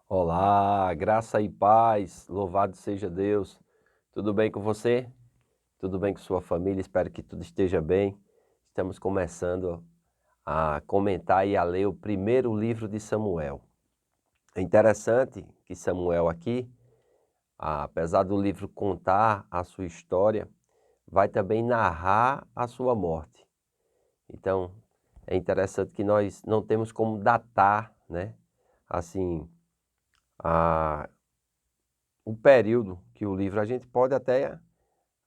Olá, graça e paz, louvado seja Deus. Tudo bem com você? Tudo bem com sua família? Espero que tudo esteja bem. Estamos começando a comentar e a ler o primeiro livro de Samuel. É interessante que Samuel aqui, apesar do livro contar a sua história, vai também narrar a sua morte. Então, é interessante que nós não temos como datar, né? Assim, a o período que o livro a gente pode até,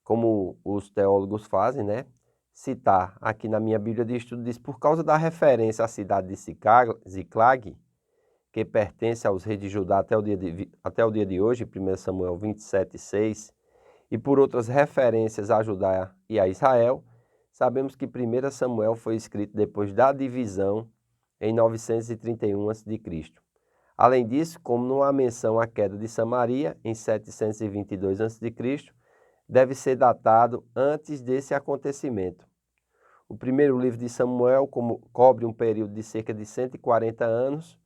como os teólogos fazem, né, citar. Aqui na minha Bíblia de Estudo diz, por causa da referência à cidade de Ziclag, que pertence aos reis de Judá até o dia de hoje, 1 Samuel 27:6, e por outras referências a Judá e a Israel, sabemos que 1 Samuel foi escrito depois da divisão em 931 a.C. Além disso, como não há menção à queda de Samaria, em 722 a.C., deve ser datado antes desse acontecimento. O primeiro livro de Samuel cobre um período de cerca de 140 anos,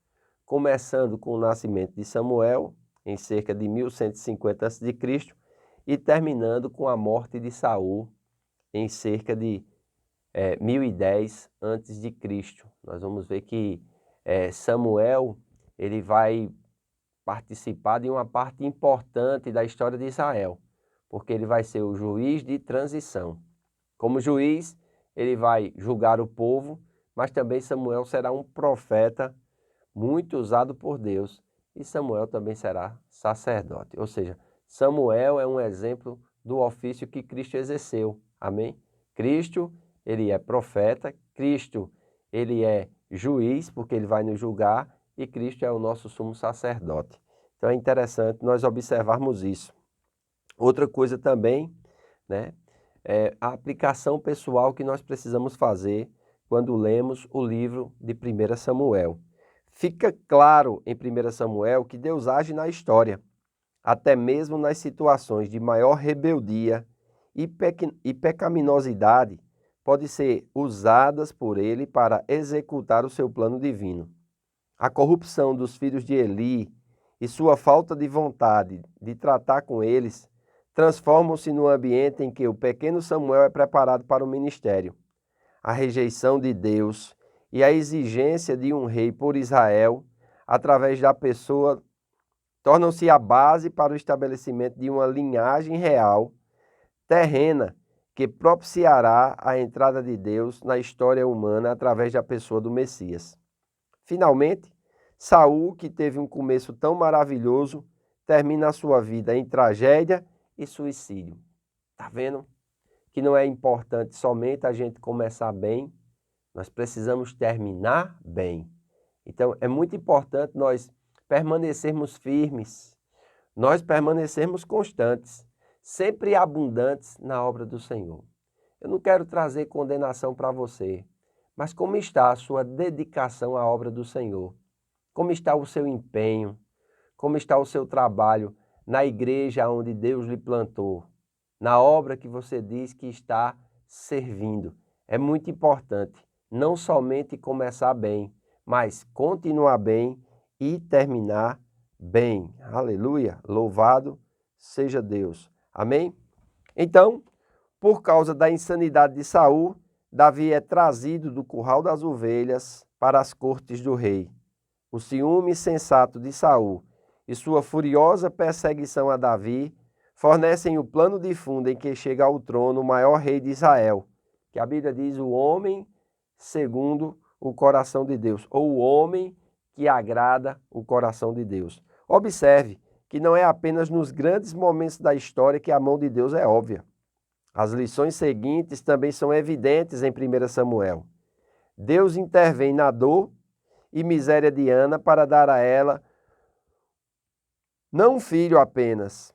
começando com o nascimento de Samuel, em cerca de 1150 a.C., e terminando com a morte de Saul, em cerca de 1010 a.C. Nós vamos ver que Samuel ele vai participar de uma parte importante da história de Israel, porque ele vai ser o juiz de transição. Como juiz, ele vai julgar o povo, mas também Samuel será um profeta muito usado por Deus, e Samuel também será sacerdote. Ou seja, Samuel é um exemplo do ofício que Cristo exerceu. Amém? Cristo, ele é profeta, Cristo, ele é juiz, porque ele vai nos julgar, e Cristo é o nosso sumo sacerdote. Então é interessante nós observarmos isso. Outra coisa também, né, é a aplicação pessoal que nós precisamos fazer quando lemos o livro de 1 Samuel. Fica claro em 1 Samuel que Deus age na história, até mesmo nas situações de maior rebeldia e pecaminosidade, podem ser usadas por ele para executar o seu plano divino. A corrupção dos filhos de Eli e sua falta de vontade de tratar com eles transformam-se no ambiente em que o pequeno Samuel é preparado para o ministério. A rejeição de Deus e a exigência de um rei por Israel, através da pessoa, tornam-se a base para o estabelecimento de uma linhagem real, terrena, que propiciará a entrada de Deus na história humana através da pessoa do Messias. Finalmente, Saul, que teve um começo tão maravilhoso, termina a sua vida em tragédia e suicídio. Tá vendo? Que não é importante somente a gente começar bem, nós precisamos terminar bem. Então, é muito importante nós permanecermos firmes, nós permanecermos constantes, sempre abundantes na obra do Senhor. Eu não quero trazer condenação para você, mas como está a sua dedicação à obra do Senhor? Como está o seu empenho? Como está o seu trabalho na igreja onde Deus lhe plantou? Na obra que você diz que está servindo. É muito importante não somente começar bem, mas continuar bem e terminar bem. Aleluia! Louvado seja Deus. Amém? Então, por causa da insanidade de Saul, Davi é trazido do curral das ovelhas para as cortes do rei. O ciúme insensato de Saul e sua furiosa perseguição a Davi fornecem o plano de fundo em que chega ao trono o maior rei de Israel, que a Bíblia diz o homem segundo o coração de Deus, ou o homem que agrada o coração de Deus. Observe que não é apenas nos grandes momentos da história que a mão de Deus é óbvia. As lições seguintes também são evidentes em 1 Samuel. Deus intervém na dor e miséria de Ana para dar a ela não um filho apenas,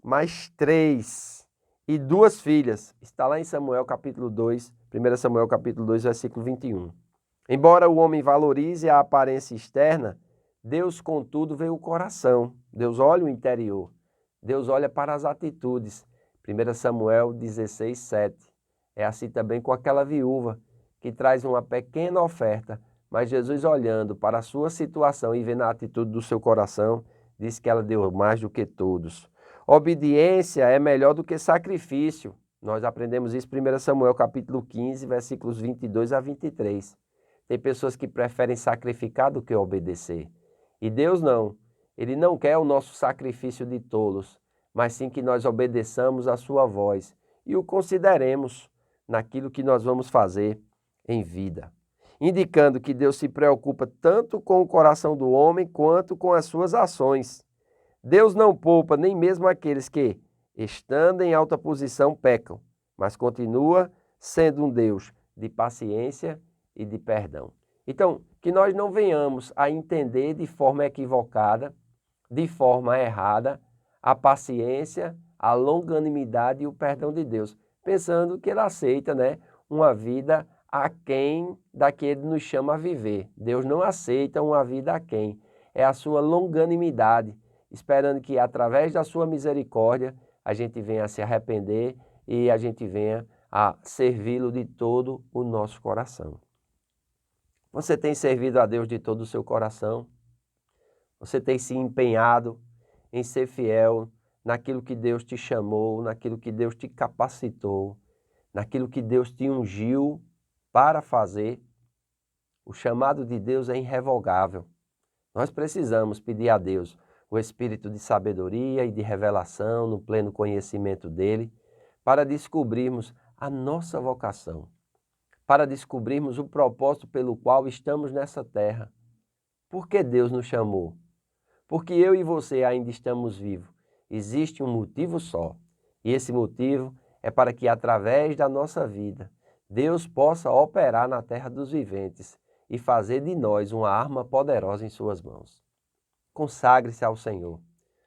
mas 3 e 2 filhas. Está lá em Samuel capítulo 2, 1 Samuel capítulo 2, versículo 21. Embora o homem valorize a aparência externa, Deus, contudo, vê o coração. Deus olha o interior. Deus olha para as atitudes. 1 Samuel 16, 7. É assim também com aquela viúva que traz uma pequena oferta, mas Jesus, olhando para a sua situação e vendo a atitude do seu coração, disse que ela deu mais do que todos. Obediência é melhor do que sacrifício. Nós aprendemos isso em 1 Samuel capítulo 15, versículos 22 a 23. Tem pessoas que preferem sacrificar do que obedecer. E Deus não. Ele não quer o nosso sacrifício de tolos, mas sim que nós obedeçamos a sua voz e o consideremos naquilo que nós vamos fazer em vida. Indicando que Deus se preocupa tanto com o coração do homem quanto com as suas ações. Deus não poupa nem mesmo aqueles que, estando em alta posição, pecam, mas continua sendo um Deus de paciência e de perdão. Então, que nós não venhamos a entender de forma equivocada, de forma errada, a paciência, a longanimidade e o perdão de Deus, pensando que Ele aceita, uma vida aquém da que Ele nos chama a viver. Deus não aceita uma vida aquém, é a sua longanimidade, esperando que através da sua misericórdia a gente venha a se arrepender e a gente venha a servi-lo de todo o nosso coração. Você tem servido a Deus de todo o seu coração? Você tem se empenhado em ser fiel naquilo que Deus te chamou, naquilo que Deus te capacitou, naquilo que Deus te ungiu para fazer? O chamado de Deus é irrevogável. Nós precisamos pedir a Deus o espírito de sabedoria e de revelação no pleno conhecimento dele, para descobrirmos a nossa vocação, para descobrirmos o propósito pelo qual estamos nessa terra. Por que Deus nos chamou? Porque eu e você ainda estamos vivos. Existe um motivo só, e esse motivo é para que através da nossa vida, Deus possa operar na terra dos viventes e fazer de nós uma arma poderosa em suas mãos. Consagre-se ao Senhor.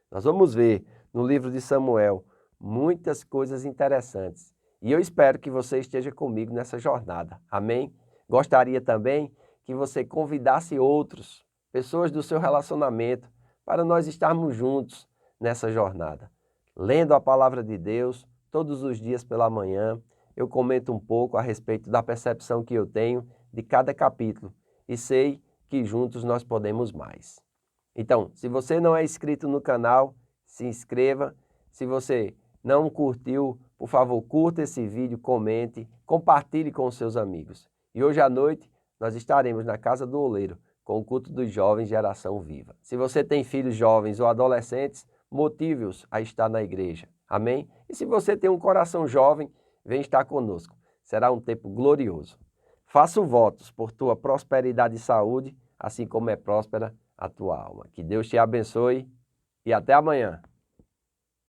Nós vamos ver no livro de Samuel muitas coisas interessantes. E eu espero que você esteja comigo nessa jornada. Amém? Gostaria também que você convidasse outros, pessoas do seu relacionamento, para nós estarmos juntos nessa jornada. Lendo a palavra de Deus todos os dias pela manhã, eu comento um pouco a respeito da percepção que eu tenho de cada capítulo e sei que juntos nós podemos mais. Então, se você não é inscrito no canal, se inscreva. Se você não curtiu, por favor, curta esse vídeo, comente, compartilhe com os seus amigos. E hoje à noite nós estaremos na Casa do Oleiro com o culto dos jovens Geração Viva. Se você tem filhos jovens ou adolescentes, motive-os a estar na igreja. Amém? E se você tem um coração jovem, vem estar conosco. Será um tempo glorioso. Faço votos por tua prosperidade e saúde, assim como é próspera a tua alma. Que Deus te abençoe e até amanhã.